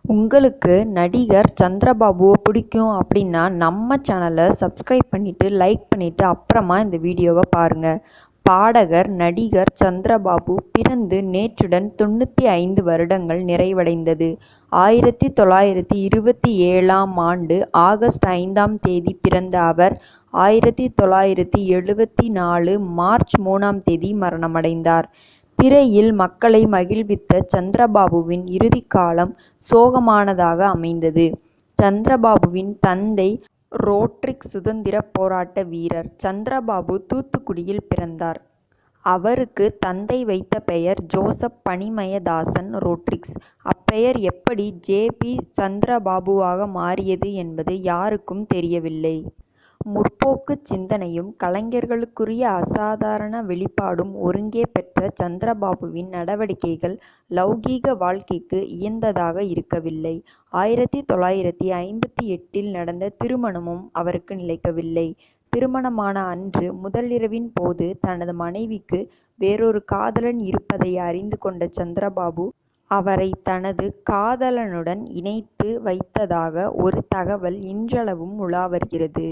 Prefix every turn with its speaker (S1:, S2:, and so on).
S1: உங்களுக்கு நடிகர் சந்திரபாபுவை பிடிக்கும் அப்படின்னா நம்ம சேனலை சப்ஸ்கிரைப் பண்ணிவிட்டு லைக் பண்ணிவிட்டு அப்புறமா இந்த வீடியோவை பாருங்கள். பாடகர் நடிகர் சந்திரபாபு பிறந்து நேற்றுடன் 95 வருடங்கள் நிறைவடைந்தது. 1927ஆம் ஆண்டு ஆகஸ்ட் 5ஆம் தேதி பிறந்த அவர் 1974 மார்ச் 3ஆம் தேதி மரணமடைந்தார். திரையில் மக்களை மகிழ்வித்த சந்திரபாபுவின் இறுதிக்காலம் சோகமானதாக அமைந்தது. சந்திரபாபுவின் தந்தை ரோட்ரிக்ஸ் சுதந்திரப் போராட்ட வீரர். சந்திரபாபு தூத்துக்குடியில் பிறந்தார். அவருக்கு தந்தை வைத்த பெயர் ஜோசப் பனிமயதாசன் ரோட்ரிக்ஸ். அப்பெயர் எப்படி ஜே.பி. சந்திரபாபுவாக மாறியது என்பது யாருக்கும் தெரியவில்லை. முற்போக்கு சிந்தனையும் கலைஞர்களுக்குரிய அசாதாரண வெளிப்பாடும் ஒருங்கே பெற்ற சந்திரபாபுவின் நடவடிக்கைகள் லௌகீக வாழ்க்கைக்கு இயைந்ததாக இருக்கவில்லை. 1958இல் நடந்த திருமணமும் அவருக்கு நிலைக்கவில்லை. திருமணமான அன்று முதலிரவின் போது தனது மனைவிக்கு வேறொரு காதலன் இருப்பதை அறிந்து கொண்ட சந்திரபாபு அவரை தனது காதலனுடன் இணைத்து வைத்ததாக ஒரு தகவல் இன்றளவும் உலா வருகிறது.